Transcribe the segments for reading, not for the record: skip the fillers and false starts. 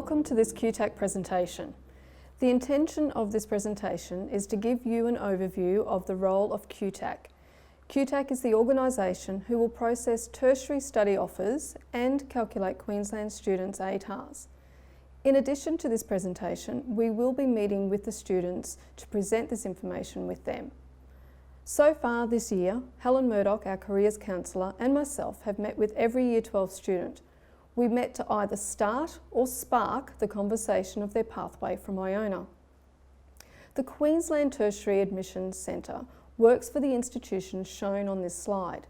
Welcome to this QTAC presentation. The intention of this presentation is to give you an overview of the role of QTAC. QTAC is the organisation who will process tertiary study offers and calculate Queensland students' ATARs. In addition to this presentation, we will be meeting with the students to present this information with them. So far this year, Helen Murdoch, our careers counsellor, and myself have met with every Year 12 student. We met to either start or spark the conversation of their pathway from Iona. The Queensland Tertiary Admissions Centre works for the institutions shown on this slide.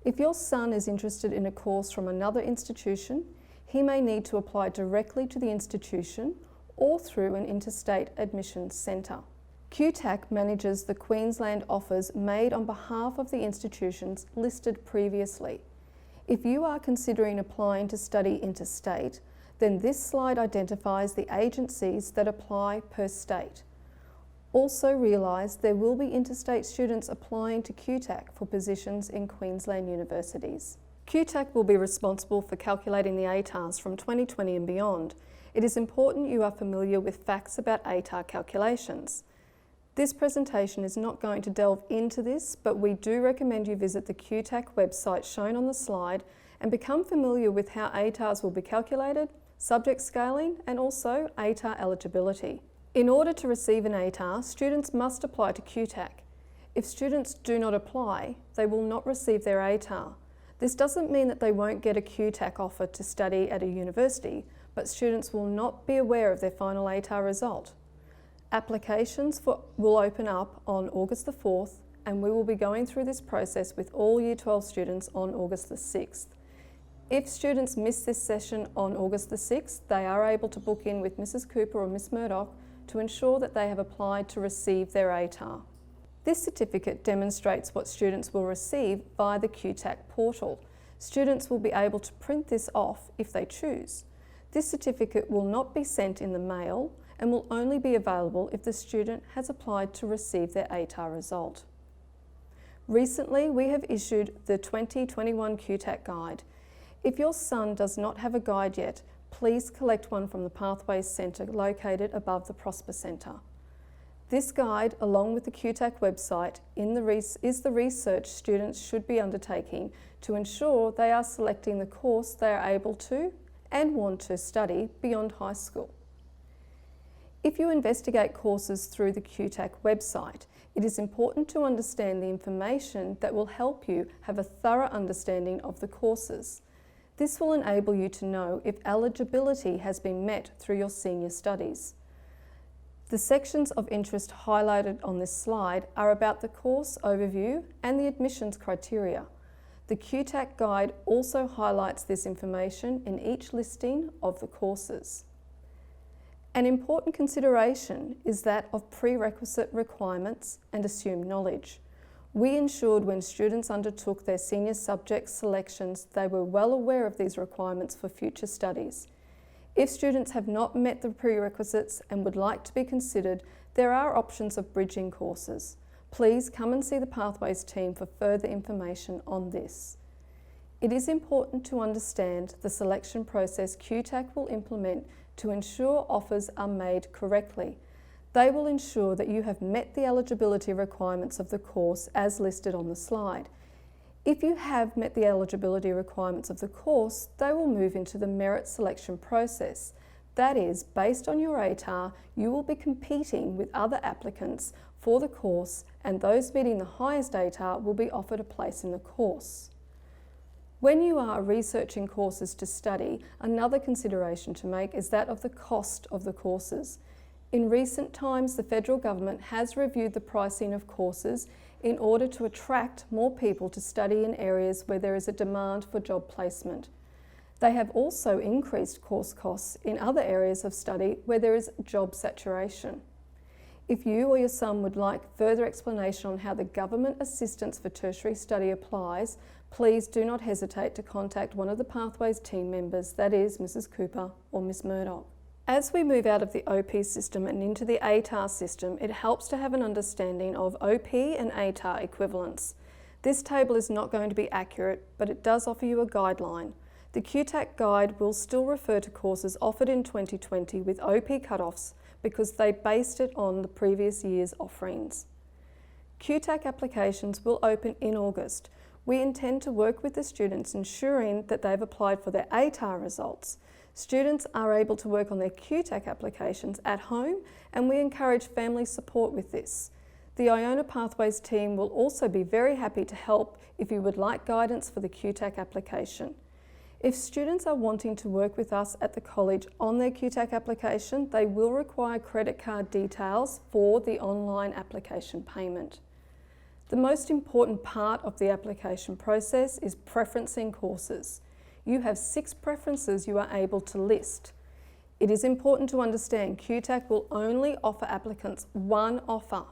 If your son is interested in a course from another institution, he may need to apply directly to the institution or through an interstate admissions centre. QTAC manages the Queensland offers made on behalf of the institutions listed previously. If you are considering applying to study interstate, then this slide identifies the agencies that apply per state. Also realise there will be interstate students applying to QTAC for positions in Queensland universities. QTAC will be responsible for calculating the ATARs from 2020 and beyond. It is important you are familiar with facts about Atar calculations. This presentation is not going to delve into this, but we do recommend you visit the QTAC website shown on the slide and become familiar with how ATARs will be calculated, subject scaling, and also Atar eligibility. In order to receive an Atar, students must apply to QTAC. If students do not apply, they will not receive their Atar. This doesn't mean that they won't get a QTAC offer to study at a university, but students will not be aware of their final Atar result. Applications will open up on August the 4th, and we will be going through this process with all Year 12 students on August the 6th. If students miss this session on August the 6th, they are able to book in with Mrs. Cooper or Miss Murdoch to ensure that they have applied to receive their Atar. This certificate demonstrates what students will receive via the QTAC portal. Students will be able to print this off if they choose. This certificate will not be sent in the mail and will only be available if the student has applied to receive their Atar result. Recently, we have issued the 2021 QTAC Guide. If your son does not have a guide yet, please collect one from the Pathways Centre located above the Prosper Centre. This guide, along with the QTAC website, is the research students should be undertaking to ensure they are selecting the course they are able to and want to study beyond high school. If you investigate courses through the QTAC website, it is important to understand the information that will help you have a thorough understanding of the courses. This will enable you to know if eligibility has been met through your senior studies. The sections of interest highlighted on this slide are about the course overview and the admissions criteria. The QTAC Guide also highlights this information in each listing of the courses. An important consideration is that of prerequisite requirements and assumed knowledge. We ensured when students undertook their senior subject selections, they were well aware of these requirements for future studies. If students have not met the prerequisites and would like to be considered, there are options of bridging courses. Please come and see the Pathways team for further information on this. It is important to understand the selection process QTAC will implement to ensure offers are made correctly. They will ensure that you have met the eligibility requirements of the course as listed on the slide. If you have met the eligibility requirements of the course, they will move into the merit selection process. That is, based on your Atar, you will be competing with other applicants for the course, and those meeting the highest Atar will be offered a place in the course. When you are researching courses to study, another consideration to make is that of the cost of the courses. In recent times, the federal government has reviewed the pricing of courses in order to attract more people to study in areas where there is a demand for job placement. They have also increased course costs in other areas of study where there is job saturation. If you or your son would like further explanation on how the government assistance for tertiary study applies, please do not hesitate to contact one of the Pathways team members, that is Mrs. Cooper or Miss Murdoch. As we move out of the OP system and into the Atar system, it helps to have an understanding of OP and Atar equivalence. This table is not going to be accurate, but it does offer you a guideline. The QTAC guide will still refer to courses offered in 2020 with OP cutoffs because they based it on the previous year's offerings. QTAC applications will open in August. We intend to work with the students ensuring that they've applied for their Atar results. Students are able to work on their QTAC applications at home, and we encourage family support with this. The Iona Pathways team will also be very happy to help if you would like guidance for the QTAC application. If students are wanting to work with us at the college on their QTAC application, they will require credit card details for the online application payment. The most important part of the application process is preferencing courses. You have 6 preferences you are able to list. It is important to understand QTAC will only offer applicants one offer,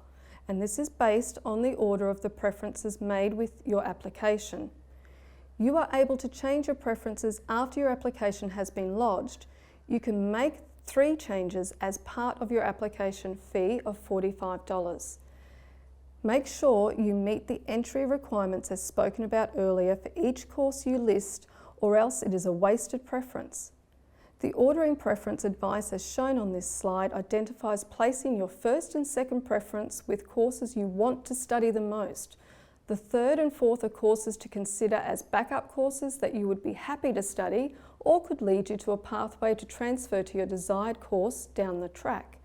and this is based on the order of the preferences made with your application. You are able to change your preferences after your application has been lodged. You can make 3 changes as part of your application fee of $45. Make sure you meet the entry requirements as spoken about earlier for each course you list, or else it is a wasted preference. The ordering preference advice as shown on this slide identifies placing your first and second preference with courses you want to study the most. The third and fourth are courses to consider as backup courses that you would be happy to study or could lead you to a pathway to transfer to your desired course down the track.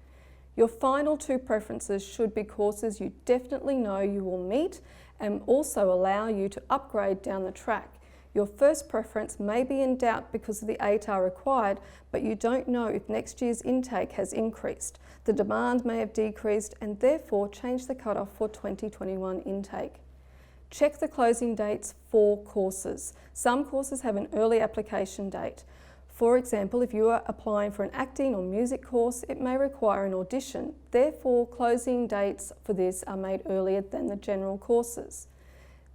Your final 2 preferences should be courses you definitely know you will meet and also allow you to upgrade down the track. Your first preference may be in doubt because of the Atar required, but you don't know if next year's intake has increased. The demand may have decreased and therefore change the cutoff for 2021 intake. Check the closing dates for courses. Some courses have an early application date. For example, if you are applying for an acting or music course, it may require an audition. Therefore, closing dates for this are made earlier than the general courses.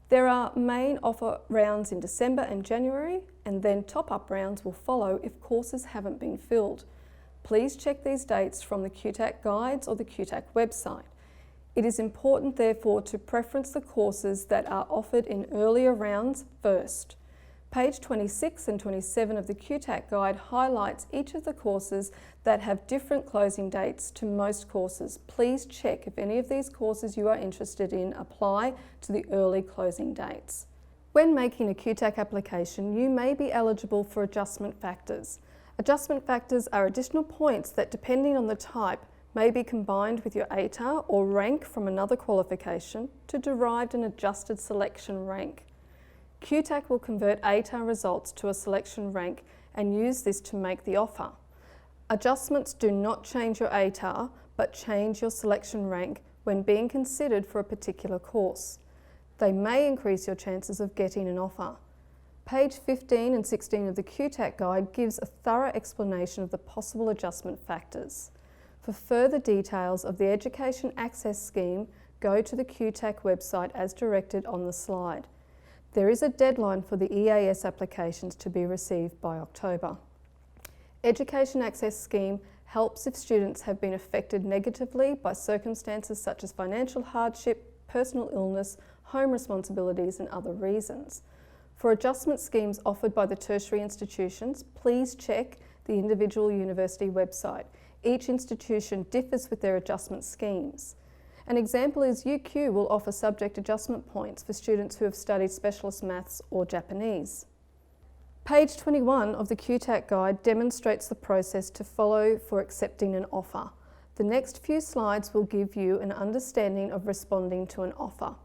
There are main offer rounds in December and January, and then top-up rounds will follow if courses haven't been filled. Please check these dates from the QTAC guides or the QTAC website. It is important, therefore, to preference the courses that are offered in earlier rounds first. Page 26 and 27 of the QTAC guide highlights each of the courses that have different closing dates to most courses. Please check if any of these courses you are interested in apply to the early closing dates. When making a QTAC application, you may be eligible for adjustment factors. Adjustment factors are additional points that, depending on the type, may be combined with your Atar or rank from another qualification to derive an adjusted selection rank. QTAC will convert Atar results to a selection rank and use this to make the offer. Adjustments do not change your Atar, but change your selection rank when being considered for a particular course. They may increase your chances of getting an offer. Page 15 and 16 of the QTAC guide gives a thorough explanation of the possible adjustment factors. For further details of the Education Access Scheme, go to the QTAC website as directed on the slide. There is a deadline for the EAS applications to be received by October. Education Access Scheme helps if students have been affected negatively by circumstances such as financial hardship, personal illness, home responsibilities and other reasons. For adjustment schemes offered by the tertiary institutions, please check the individual university website. Each institution differs with their adjustment schemes. An example is UQ will offer subject adjustment points for students who have studied specialist maths or Japanese. Page 21 of the QTAC guide demonstrates the process to follow for accepting an offer. The next few slides will give you an understanding of responding to an offer.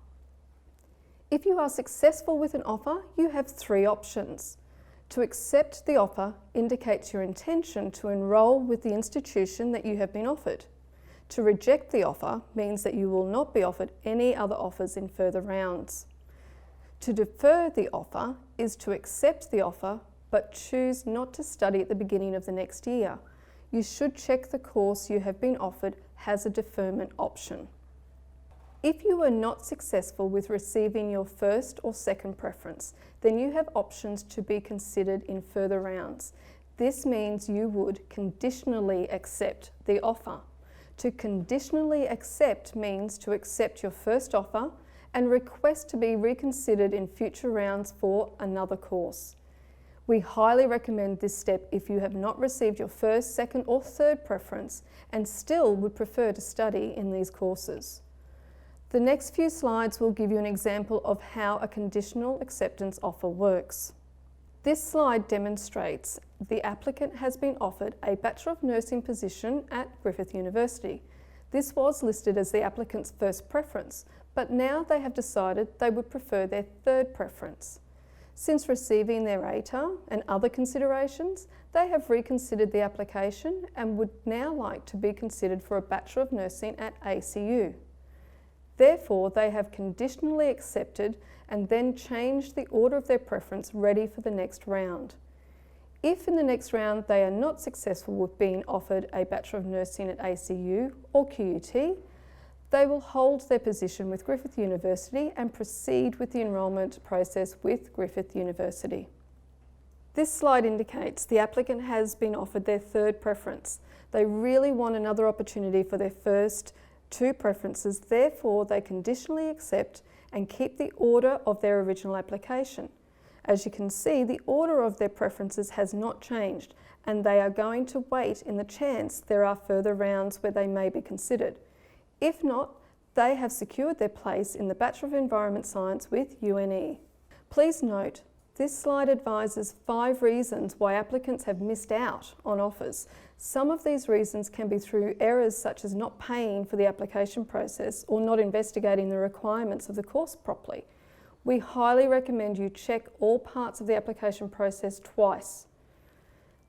If you are successful with an offer, you have 3 options. To accept the offer indicates your intention to enrol with the institution that you have been offered. To reject the offer means that you will not be offered any other offers in further rounds. To defer the offer is to accept the offer but choose not to study at the beginning of the next year. You should check the course you have been offered has a deferment option. If you were not successful with receiving your first or second preference, then you have options to be considered in further rounds. This means you would conditionally accept the offer. To conditionally accept means to accept your first offer and request to be reconsidered in future rounds for another course. We highly recommend this step if you have not received your first, second or third preference and still would prefer to study in these courses. The next few slides will give you an example of how a conditional acceptance offer works. This slide demonstrates the applicant has been offered a Bachelor of Nursing position at Griffith University. This was listed as the applicant's first preference, but now they have decided they would prefer their third preference. Since receiving their Atar and other considerations, they have reconsidered the application and would now like to be considered for a Bachelor of Nursing at ACU. Therefore, they have conditionally accepted and then changed the order of their preference ready for the next round. If in the next round they are not successful with being offered a Bachelor of Nursing at ACU or QUT, they will hold their position with Griffith University and proceed with the enrolment process with Griffith University. This slide indicates the applicant has been offered their third preference. They really want another opportunity for their first two preferences, therefore they conditionally accept and keep the order of their original application. As you can see, the order of their preferences has not changed and they are going to wait in the chance there are further rounds where they may be considered. If not, they have secured their place in the Bachelor of Environment Science with UNE. Please note, this slide advises 5 reasons why applicants have missed out on offers. Some of these reasons can be through errors such as not paying for the application process or not investigating the requirements of the course properly. We highly recommend you check all parts of the application process twice.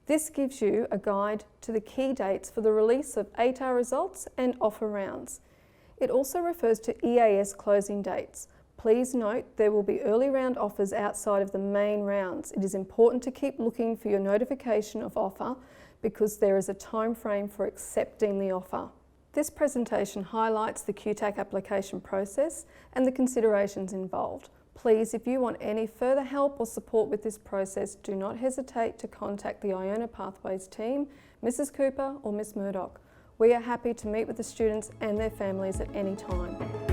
This gives you a guide to the key dates for the release of Atar results and offer rounds. It also refers to EAS closing dates. Please note there will be early round offers outside of the main rounds. It is important to keep looking for your notification of offer because there is a time frame for accepting the offer. This presentation highlights the QTAC application process and the considerations involved. Please, if you want any further help or support with this process, do not hesitate to contact the Iona Pathways team, Mrs. Cooper or Ms. Murdoch. We are happy to meet with the students and their families at any time.